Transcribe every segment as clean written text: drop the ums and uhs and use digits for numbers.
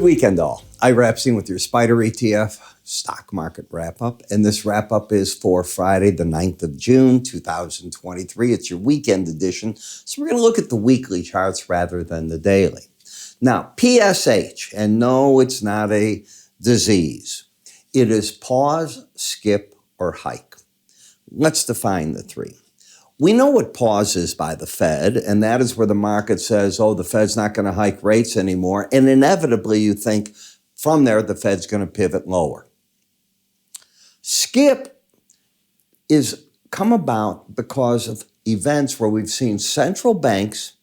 weekend, all. Ira Epstein with your SPDR ETF stock market wrap-up. And this wrap-up is for Friday, the 9th of June, 2023. It's your weekend edition. So we're going to look at the weekly charts rather than the daily. Now, PSH, and no, it's not a disease. It is pause, skip, or hike. Let's define the three. We know what pause is by the Fed, and that is where the market says, oh, the Fed's not going to hike rates anymore. And inevitably, you think from there, the Fed's going to pivot lower. Skip is come about because of events where we've seen central banks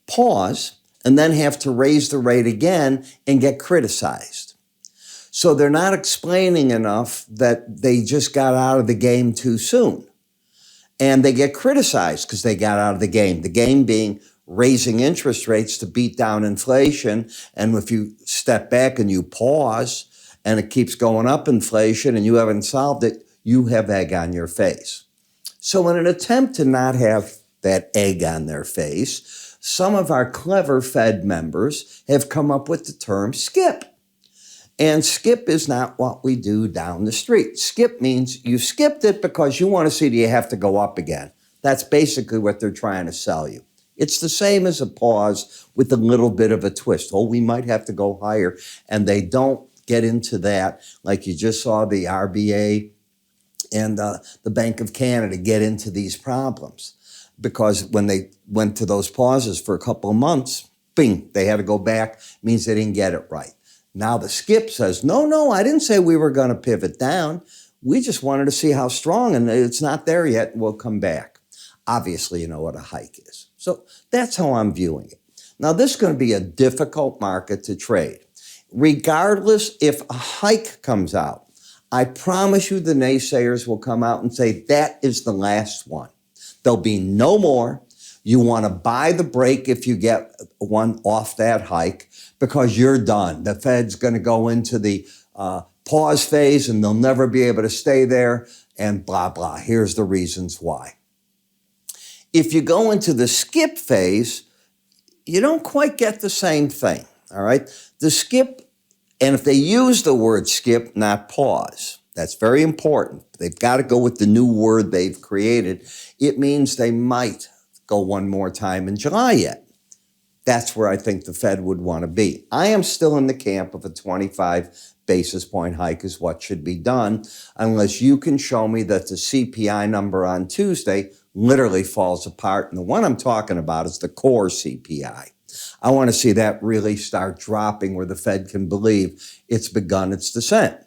pause and then have to raise the rate again and get criticized. So they're not explaining enough that they just got out of the game too soon. And they get criticized because they got out of the game being raising interest rates to beat down inflation. And if you step back and you pause and it keeps going up inflation and you haven't solved it, you have egg on your face. So in an attempt to not have that egg on their face, some of our clever Fed members have come up with the term skip. And skip is not what we do down the street. Skip means you skipped it because you want to see do you have to go up again. That's basically what they're trying to sell you. It's the same as a pause with a little bit of a twist. Oh, we might have to go higher. And they don't get into that like you just saw the RBA and the Bank of Canada get into these problems. Because when they went to those pauses for a couple of months, bing, they had to go back. Means they didn't get it right. Now the skip says, no, I didn't say we were going to pivot down. We just wanted to see how strong, and it's not there yet. We'll come back. Obviously, you know what a hike is. So that's how I'm viewing it. Now, this is going to be a difficult market to trade. Regardless if a hike comes out, I promise you the naysayers will come out and say that is the last one. There'll be no more. You want to buy the break if you get one off that hike because you're done. The Fed's going to go into the pause phase and they'll never be able to stay there and blah, blah. Here's the reasons why. If you go into the skip phase, you don't quite get the same thing, all right? The skip, and if they use the word skip, not pause, that's very important. They've got to go with the new word they've created. It means they might go one more time in July yet. That's where I think the Fed would want to be. I am still in the camp of a 25 basis point hike is what should be done, unless you can show me that the CPI number on Tuesday literally falls apart. And the one I'm talking about is the core CPI. I want to see that really start dropping where the Fed can believe it's begun its descent.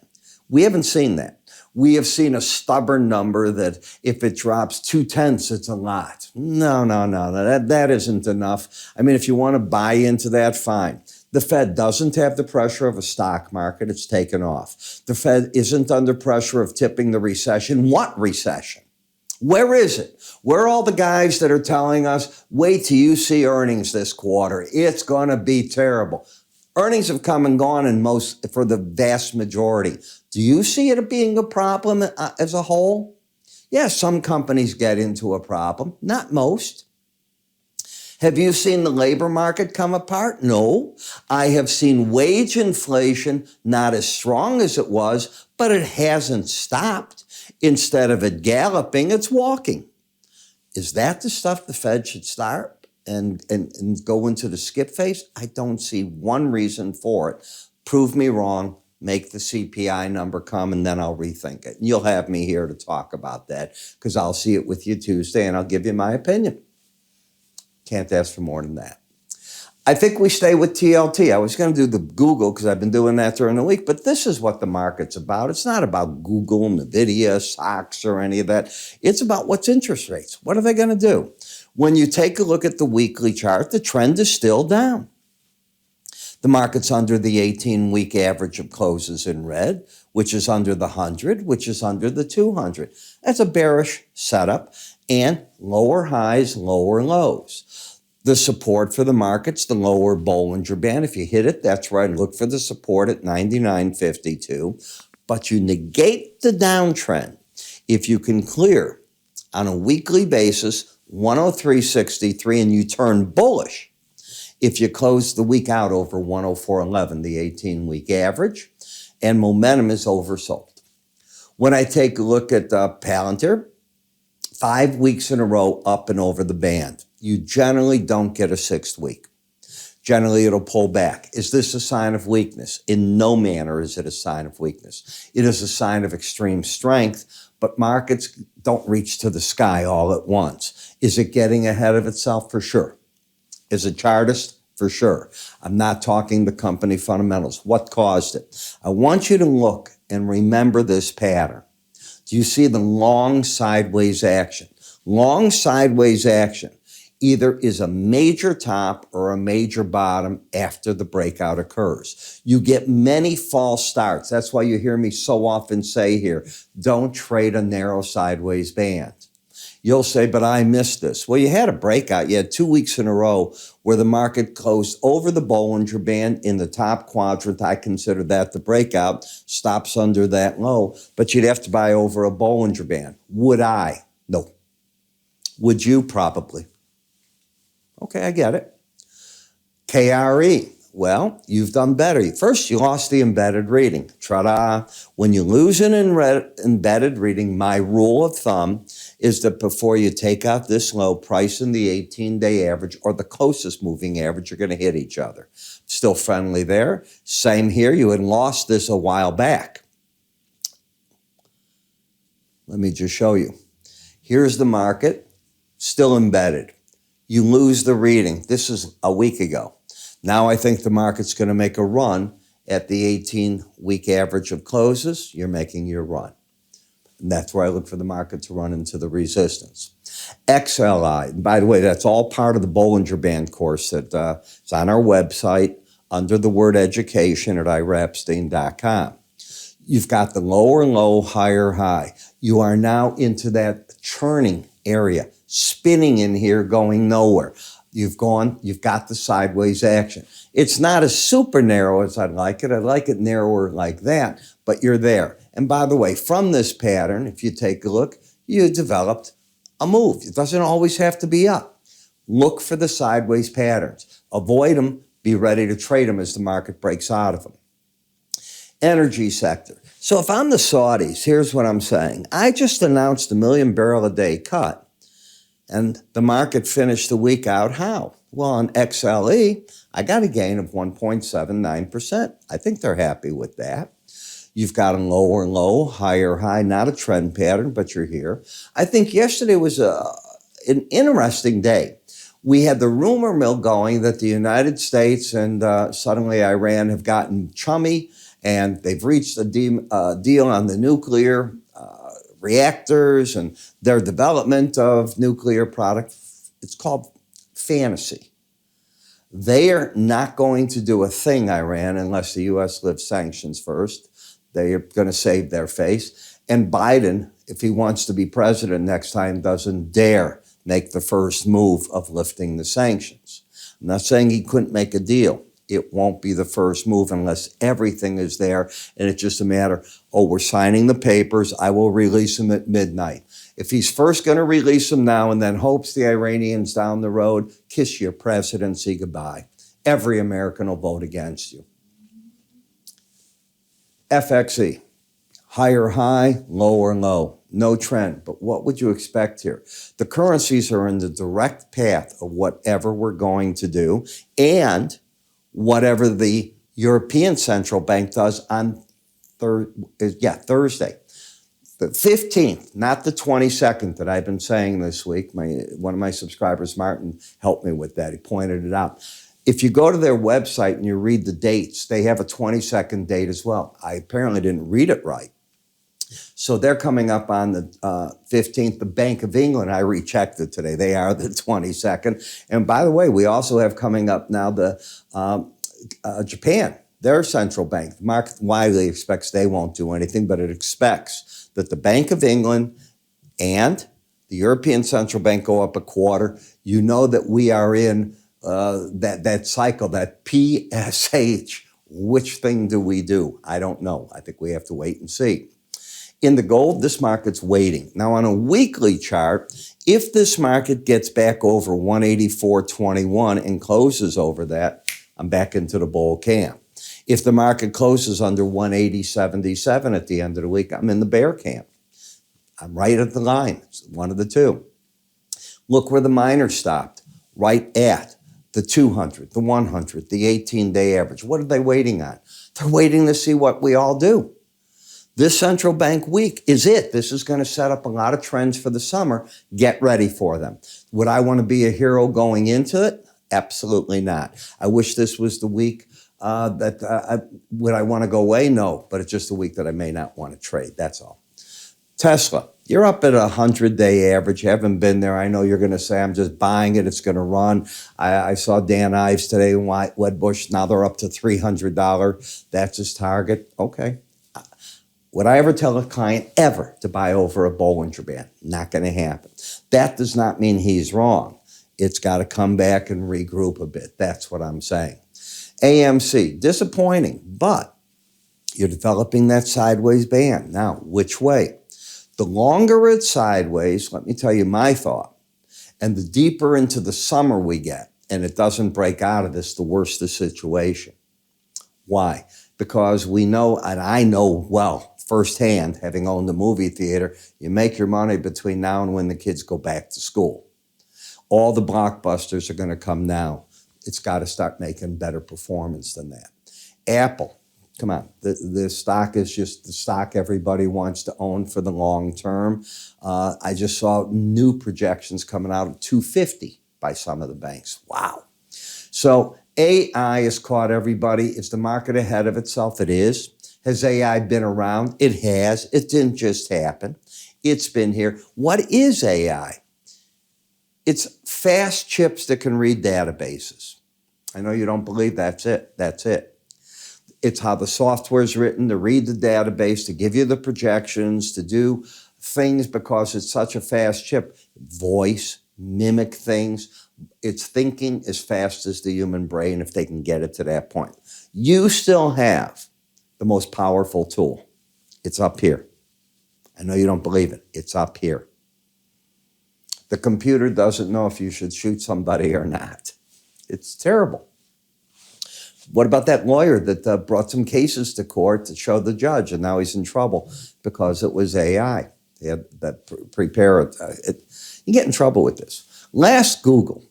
We haven't seen that. We have seen a stubborn number that if it drops 0.2, it's a lot. No, that isn't enough. I mean, if you want to buy into that, fine. The Fed doesn't have the pressure of a stock market. It's taken off. The Fed isn't under pressure of tipping the recession. What recession? Where is it? Where are all the guys that are telling us, wait till you see earnings this quarter. It's going to be terrible. Earnings have come and gone for the vast majority. Do you see it being a problem as a whole? Yes, some companies get into a problem, not most. Have you seen the labor market come apart? No. I have seen wage inflation not as strong as it was, but it hasn't stopped. Instead of it galloping, it's walking. Is that the stuff the Fed should start? And go into the skip phase? I don't see one reason for it. Prove me wrong, make the CPI number come, and then I'll rethink it. And you'll have me here to talk about that because I'll see it with you Tuesday and I'll give you my opinion. Can't ask for more than that. I think we stay with TLT. I was going to do the Google because I've been doing that during the week, but this is what the market's about. It's not about Google, NVIDIA, stocks, or any of that. It's about what's interest rates. What are they going to do? When you take a look at the weekly chart, the trend is still down. The market's under the 18-week average of closes in red, which is under the 100, which is under the 200. That's a bearish setup, and lower highs, lower lows. The support for the market's the lower Bollinger Band. If you hit it, that's right. Look for the support at 99.52. But you negate the downtrend if you can clear on a weekly basis 103.63 and you turn bullish. if you close the week out over 104.11, the 18-week average, and momentum is oversold. When I take a look at Palantir, 5 weeks in a row up and over the band. You generally don't get a sixth week. Generally, it'll pull back. Is this a sign of weakness? In no manner is it a sign of weakness. It is a sign of extreme strength, but markets don't reach to the sky all at once. Is it getting ahead of itself? For sure. Is it chartist? For sure. I'm not talking the company fundamentals. What caused it? I want you to look and remember this pattern. Do you see the long sideways action? Long sideways action either is a major top or a major bottom after the breakout occurs. You get many false starts. That's why you hear me so often say here, don't trade a narrow sideways band. You'll say, but I missed this. Well, you had a breakout. You had 2 weeks in a row where the market closed over the Bollinger Band in the top quadrant. I consider that the breakout. Stops under that low, but you'd have to buy over a Bollinger Band. Would I? No. Would you? Probably. Okay, I get it. KRE. Well, you've done better. First, you lost the embedded reading. Ta-da. When you lose an embedded reading, my rule of thumb is that before you take out this low, price in the 18-day average or the closest moving average, you're going to hit each other. Still friendly there. Same here. You had lost this a while back. Let me just show you. Here's the market, still embedded. You lose the reading. This is a week ago. Now I think the market's going to make a run at the 18-week average of closes. You're making your run. And that's where I look for the market to run into the resistance. XLI, by the way, that's all part of the Bollinger Band course that is on our website under the word education at iraepstein.com. You've got the lower low, higher high. You are now into that churning area, spinning in here, going nowhere. You've got the sideways action. It's not as super narrow as I'd like it. I'd like it narrower like that, but you're there. And by the way, from this pattern, if you take a look, you developed a move. It doesn't always have to be up. Look for the sideways patterns. Avoid them. Be ready to trade them as the market breaks out of them. Energy sector. So if I'm the Saudis, here's what I'm saying. I just announced a 1 million barrel a day cut. And the market finished the week out how? Well, on XLE, I got a gain of 1.79%. I think they're happy with that. You've got a lower low, higher high, not a trend pattern, but you're here. I think yesterday was an interesting day. We had the rumor mill going that the United States and suddenly Iran have gotten chummy and they've reached a deal on the nuclear reactors and their development of nuclear product. It's called fantasy. They are not going to do a thing, Iran, unless the U.S. lifts sanctions first. They are going to save their face. And Biden, if he wants to be president next time, doesn't dare make the first move of lifting the sanctions. I'm not saying he couldn't make a deal. It won't be the first move unless everything is there. And it's just a matter, oh, we're signing the papers. I will release them at midnight. If he's first going to release them now and then hopes the Iranians down the road, kiss your presidency goodbye. Every American will vote against you. FXE, higher high, lower low. No trend, but what would you expect here? The currencies are in the direct path of whatever we're going to do and whatever the European Central Bank does on Thursday. The 15th, not the 22nd that I've been saying this week. One of my subscribers, Martin, helped me with that. He pointed it out. If you go to their website and you read the dates, they have a 22nd date as well. I apparently didn't read it right. So they're coming up on the 15th. The Bank of England, I rechecked it today. They are the 22nd. And by the way, we also have coming up now the Japan, their central bank. The market widely expects they won't do anything, but it expects that the Bank of England and the European Central Bank go up a quarter. You know that we are in that cycle, that PSH. Which thing do we do? I don't know. I think we have to wait and see. In the gold, this market's waiting. Now on a weekly chart, if this market gets back over 184.21 and closes over that, I'm back into the bull camp. If the market closes under 180.77 at the end of the week, I'm in the bear camp. I'm right at the line. It's one of the two. Look where the miners stopped, right at the 200, the 100, the 18-day average. What are they waiting on? They're waiting to see what we all do. This central bank week is it. This is going to set up a lot of trends for the summer. Get ready for them. Would I want to be a hero going into it? Absolutely not. I wish this was the week would I want to go away? No, but it's just a week that I may not want to trade. That's all. Tesla, you're up at a 100-day average. You haven't been there. I know you're going to say, I'm just buying it. It's going to run. I saw Dan Ives today in Wedbush. Now they're up to $300. That's his target. Okay. Would I ever tell a client ever to buy over a Bollinger Band? Not going to happen. That does not mean he's wrong. It's got to come back and regroup a bit. That's what I'm saying. AMC, disappointing, but you're developing that sideways band. Now, which way? The longer it's sideways, let me tell you my thought, and the deeper into the summer we get, and it doesn't break out of this, the worse the situation. Why? Because we know, and I know well, firsthand, having owned the movie theater, you make your money between now and when the kids go back to school. All the blockbusters are going to come now. It's got to start making better performance than that. Apple, come on. The stock is just the stock everybody wants to own for the long term. I just saw new projections coming out of 250 by some of the banks. Wow. So AI has caught everybody. Is the market ahead of itself? It is. Has AI been around? It has. It didn't just happen. It's been here. What is AI? It's fast chips that can read databases. I know you don't believe that's it. That's it. It's how the software is written to read the database, to give you the projections, to do things because it's such a fast chip. Voice, mimic things. It's thinking as fast as the human brain if they can get it to that point. You still have the most powerful tool. It's up here. I know you don't believe it. It's up here. The computer doesn't know if you should shoot somebody or not. It's terrible. What about that lawyer that brought some cases to court to show the judge, and now he's in trouble because it was AI? They had that prepare it. You get in trouble with this. Last Google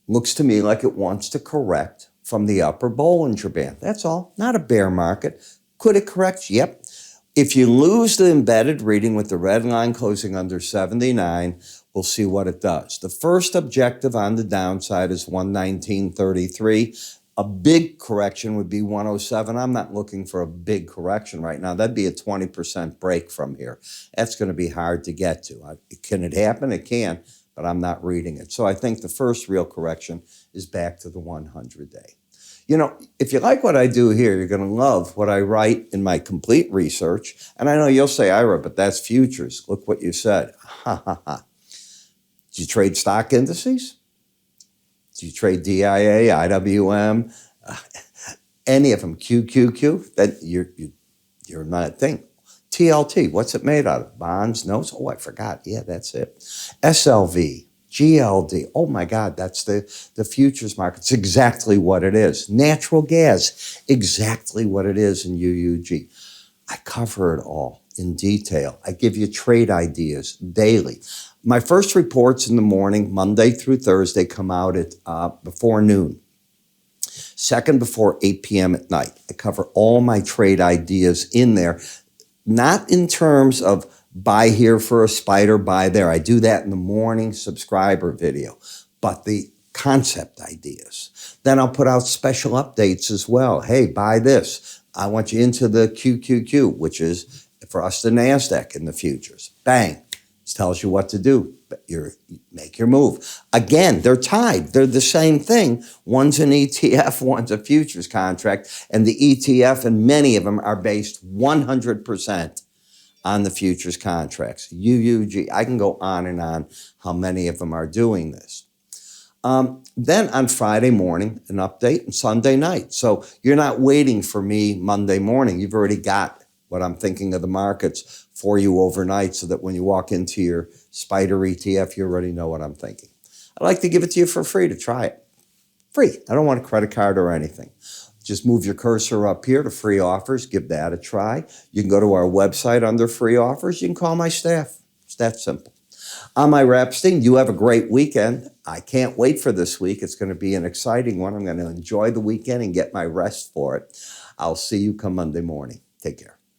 looks to me like it wants to correct from the upper Bollinger Band. That's all. Not a bear market. Could it correct? Yep. If you lose the embedded reading with the red line closing under 79, we'll see what it does. The first objective on the downside is 119.33. A big correction would be 107. I'm not looking for a big correction right now. That'd be a 20% break from here. That's going to be hard to get to. Can it happen? It can, but I'm not reading it. So I think the first real correction is back to the 100-day. You know, if you like what I do here, you're going to love what I write in my complete research. And I know you'll say, Ira, but that's futures. Look what you said. Ha, ha, ha. Do you trade stock indices? Do you trade DIA, IWM, any of them, QQQ? That you're not a thing. TLT, what's it made out of? Bonds, notes? Oh, I forgot. Yeah, that's it. SLV. GLD, oh my God, that's the futures market. It's exactly what it is. Natural gas, exactly what it is in UUG. I cover it all in detail. I give you trade ideas daily. My first reports in the morning, Monday through Thursday, come out at before noon. Second, before 8 p.m. at night. I cover all my trade ideas in there, not in terms of buy here for a spider, buy there. I do that in the morning subscriber video, but the concept ideas. Then I'll put out special updates as well. Hey, buy this. I want you into the QQQ, which is for us the NASDAQ in the futures. Bang. It tells you what to do. You make your move. Again, they're tied. They're the same thing. One's an ETF, one's a futures contract, and the ETF and many of them are based 100% on the futures contracts. UUG, I can go on and on how many of them are doing this. Then on Friday morning, an update, and Sunday night. So you're not waiting for me Monday morning. You've already got what I'm thinking of the markets for you overnight so that when you walk into your SPDR ETF, you already know what I'm thinking. I'd like to give it to you for free to try it. Free. I don't want a credit card or anything. Just move your cursor up here to free offers. Give that a try. You can go to our website under free offers. You can call my staff. It's that simple. I'm Ira Epstein. You have a great weekend. I can't wait for this week. It's going to be an exciting one. I'm going to enjoy the weekend and get my rest for it. I'll see you come Monday morning. Take care.